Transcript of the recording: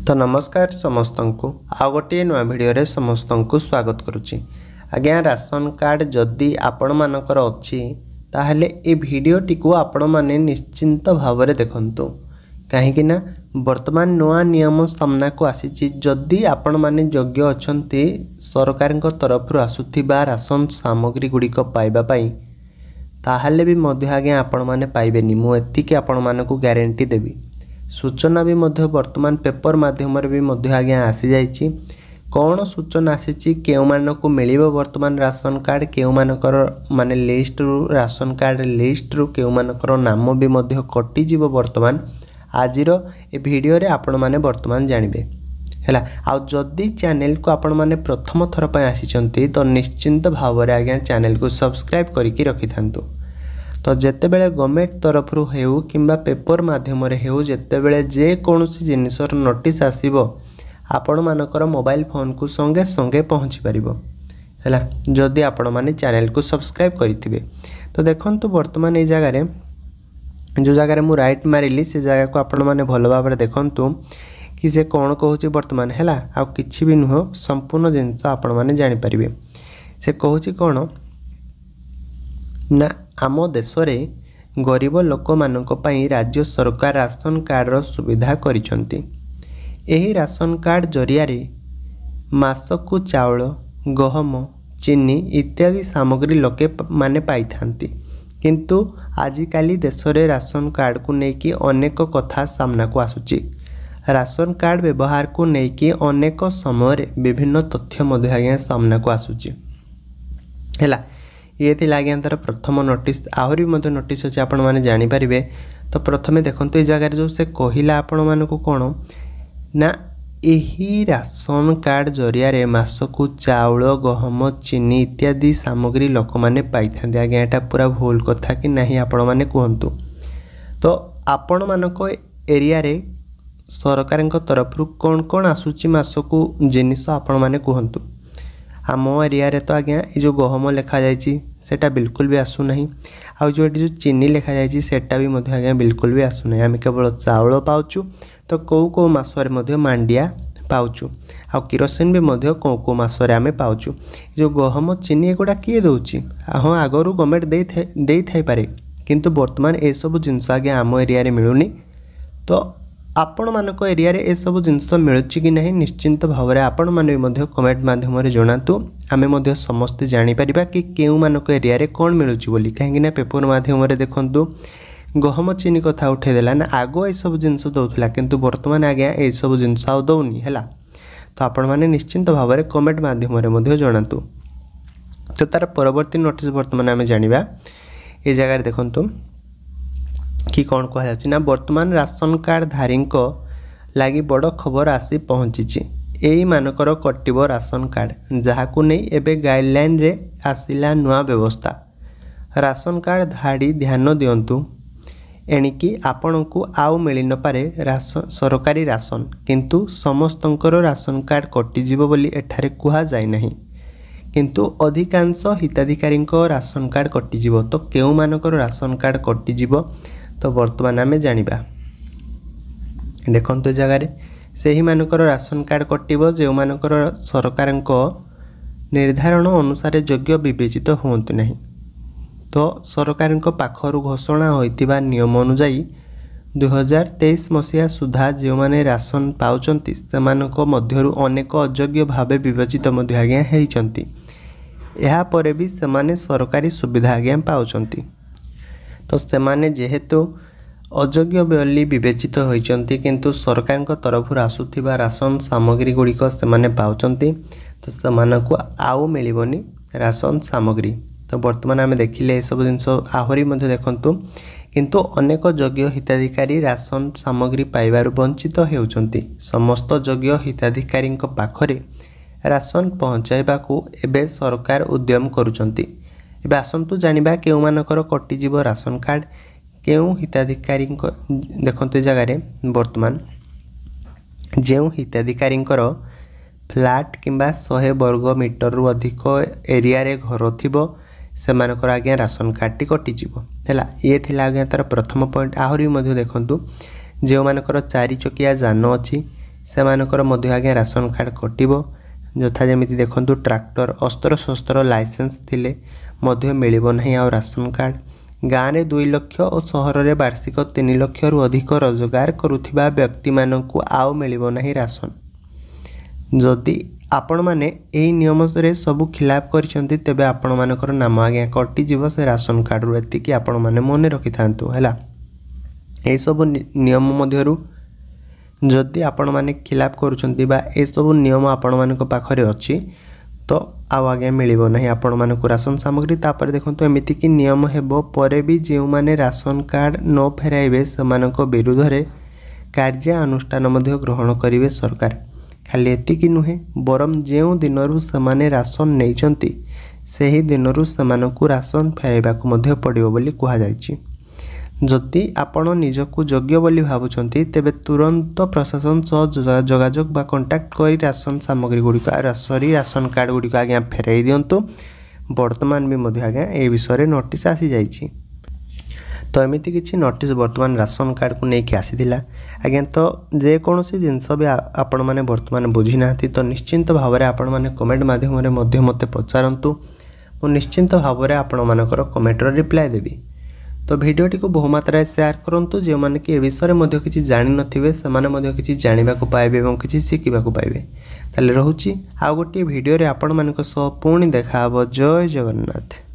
तो नमस्कार समस्त को आउ गोटे नुआ भिडियो समस्त को स्वागत करुच्ची। आज्ञा राशन कार्ड जदि आपण मानकर अच्छी ताहले ए भिडियोटी को आपण माने निश्चिंत भाव में देखंतु कहीं ना वर्तमान नुआ नियम सामना को आसी जदि आपण माने योग्य अछंती सरकार तरफ आसुथिबा राशन सामग्री गुड़िक पाइबा पाई ताहले भी मध्य आज्ञा आपण माने पाइबेनी। मु एतिके आपण मानकु ग्यारंटी देबी। सूचना भी मध्य वर्तमान पेपर माध्यम भी मध्य आज्ञा आसी जाइछि। कौन सूचना आसी केउ मानकु मिलिबो वर्तमान राशन कार्ड केउ मानकर माने लिस्ट रु राशन कार्ड लिस्ट रु केउ मानकर नाम भी मध्य कटि जीवो वर्तमान आजिर ए वीडियो रे आपण माने वर्तमान जानिबे हैला। आ जदि चैनल को आपण माने प्रथम थर पय आसीचंती तो निश्चिंत भाव रे आज्ञा चैनल को सब्सक्राइब करिकि रखि थांतु। तो जितेबेले गवर्नमेंट तरफ हेउ किंबा पेपर माध्यम रे हेउ जितेबेले जे कोनोसी जिनिसर नोटिस आसीबो आपण मानकर मोबाइल फोन को संगे संगे पहुँची पारिबो हैला जदि आपण माने चैनल को सब्सक्राइब करिथिबे। तो देखंतु वर्तमान ए जगह रे जो जगह रे मु राइट मारिली से जगह को आपण माने भलो भाबरे देखंतु कि से कोन कहूची वर्तमान हैला आ किछि भी नुह संपूर्ण जिंस आपण माने जानि परिबे। से कहूची कोन ना आम देश में गरीब लोक मानक पई राज्य सरकार राशन कार्ड सुविधा करिसंती। एही राशन कार्ड जरिया रे मासकु चाउल गहम चीनी इत्यादि सामग्री लोके माने पाई थांती। किंतु आजिकाली देश में राशन कार्ड को लेकिन अनेक कथा सामना को आसुची। राशन कार्ड व्यवहार को लेकिन अनेक समय विभिन्न तथ्य मध्य आज्ञा सामना को आसुची हैला। ये थी आज्ञा तार प्रथम नोटिस आहरी मध्य नोटिस अच्छे आपण माने जानि परिबे। तो प्रथमे देखंतु ए जगह जो से कहिला आपण मानको कोन ना एही राशन कार्ड जरिया रे मासकु चाउल गहम चीनी इत्यादि सामग्री लोक माने पाई थांदे। आज्ञा एटा पूरा भूल कथा कि नहीं आपण माने कहंतु। तो आपण मानको एरिया रे सरकार तरफ कौन कौन आसुची मासकु जिनिस आपण माने कहंतु। आम एरिया रे तो आज्ञा ये जो गहम लिखा जाइए सेटा बिल्कुल भी आसु नहीं। आउ जो जो चीनी लिखा जाइए सेटा भी मध्य आज्ञा बिल्कुल भी आसु नहीं। आम केवल चाउल पाउचु तो कौ मासरे मध्य मांडिया पाउचु आउ किरोसिन भी मध्य कौ मासरे आमे पाउचु। जो गहम चीनी एगुड़ा किए दउची हाँ आगरू गवर्नमेंट दे थाई पारे किंतु वर्तमान ए सब जिनस आज्ञा आम एरिया रे मिलुनी। तो आपण मानक एरिया रे ए सब जिनस मिलुची कि नहीं निश्चिंत भाव में आपण माने मध्य कमेंट माध्यम रे जणातु। आमे मध्य समस्त जानि परिबा कि केउ मानक एरिया रे कोन मिलुची बोली। काहेकि ना पेपर माध्यम रे देखंतु गहम चीनी कथा उठे देला ना आगो ए सब जिनस दउथला किंतु वर्तमान आज्ञा ए सब जिनस आउ दउनी हैला। तो आपण माने निश्चिंत भाव में कमेंट माध्यम रे मध्य जणातु। तो तार परवर्ती नोटिस वर्तमान आमे जानिबा। ए जगह रे देखंतु कि कौन कह ना वर्तमान राशन कार्ड धारी लगी बड़ खबर आसी पहुँची। यही मानकर कटिब राशन कार्ड जहाकू नहीं एबे गाइडलाइन रे आसिला नुआ व्यवस्था। राशन कार्ड धाड़ी ध्यान दिंतु एणिकी आपण को आउ मिल न पारे सरकारी राशन किंतु समस्तंकर राशन कार्ड कटिजिवो बोली एठारे कुहा जाय नहीं। किंतु अधिकांश हिताधिकारी राशन कार्ड कटिजिवो। तो केउ मानकर राशन कार्ड कटिजिवो तो वर्तमान आमे जानिबा। देखंतु जगह से ही मानकर राशन कार्ड कटिबो जो मानकर सरकार निर्धारण अनुसार योग्य विवेचित होंतु नहीं। तो सरकार पाखरु घोषणा होइतिबा नियम अनुसार 2023 मसीहा सुधा जो माने राशन पाउचंती सेमानक मध्यरु अनेक अयोग्य भावे विवेचित मध्य आज्ञा हेइचंती। एहा परे भी सेमाने सरकारी सुविधा आज्ञा पाउचंती। तो सेमाने जेहेतु अयोग्य बोली विवेचित होइचंती किंतु सरकार तरफ आसुथिबा राशन सामग्री गुड़िक सेमाने पाउचंती तो सेमानकु आउ मिलिबनी राशन सामग्री। तो वर्तमान आमे देखिले ए सब जिनस आहरी मध्ये देखंतु किंतु अनेक योग्य हिताधिकारी राशन सामग्री पाइबारु वंचित हेउचंती। समस्त योग्य हिताधिकारी पाखरे राशन पहुँचाइबाकू एबे सरकार उद्यम करुचंती। एबे आसंतु जानिबा केउ मानकर कटिजिवो राशन कार्ड केउ हिताधिकारी देखंतु जगह रे वर्तमान जेउ हिताधिकारी फ्लैट किंबा 100 वर्ग मीटर रु अधिक एरिया रे घर थिबो सेमानकर आज्ञा राशन कार्ड टी कटिजिवो हैला। ये थिला आज्ञा तार प्रथम पॉइंट। आहरी मध्ये देखंतु जो मानकर 4 चकिया जान अछि सेमानकर मध्य आज्ञा राशन कार्ड कटिबो यथा जेमिति देखंतु ट्रैक्टर अस्त्र शस्त्र लाइसेंस थिले मध्य मिलिबो नहीं आ राशन कार्ड गाँव में 2 लाख और सहर में वार्षिक 3 लाख रु अधिक रोजगार करुथिबा व्यक्ति मानकु आउ मिलिबो नहीं राशन जदि आपण माने एही नियम रे सब खिलाफ करिसेंती तेबे आपण मानकर नाम आज्ञा कटि जीवो से राशन कार्ड रु एतिकी आपण माने मने रखि थांतु हैला ए सब नियम मध्यरु जदि आपण माने खिलाफ करुचंती बा ए सब नियम आपण मानक पाखरे अछि तो आउ आगे मिलिबो नहीं आपण मानक राशन सामग्री तापर देखंतु एमिति कि नियम हेबो परे भी जेउ माने राशन कार्ड न फेराइबे समानक विरुद्ध रे कार्य अनुष्ठान मध्य ग्रहण करिवे सरकार खाली एतिकी नुहे बरम जेउ दिनरु समाने राशन नैचंती सेही दिनरु समानकु राशन फेराइबाकु मध्य पड़िबो बोली कुहा जायछि जदि आपण निजकु योग्य बोली भावुचंती तेबे तुरंत प्रशासन सह जोगाजोग बा कांटेक्ट करी राशन सामग्री गुडी राशन कार्ड गुडी आज्ञा फेराई दियंतु वर्तमान भी मध्य आज्ञा ए विषय नोटिस आसी जाइछि तो एमिति किछि नोटिस वर्तमान राशन कार्ड को नेकी आसीथिला आज्ञा तो जे कोनोसी जिंस भी आपण माने वर्तमान बुझी नाथि तो निश्चिंत भाव रे आपण माने कमेंट माध्यम रे मध्य मते पचारंतु मो निश्चिंत भाव रे आपण मानकर कमेंट रो रिप्लाई देबी तो भिडियोटी को बहुमात्रा शेयर करंतु जे माने कि ए विषय मध्ये किछि जानि नथिबे से माने मध्ये किछि जानिबा को पाइबे एवं किछि शिखिबा को पाइबे ताले रहूची आ गोटी भिडियो रे आपण मानक सह पुणी देखा हबो जय जगन्नाथ।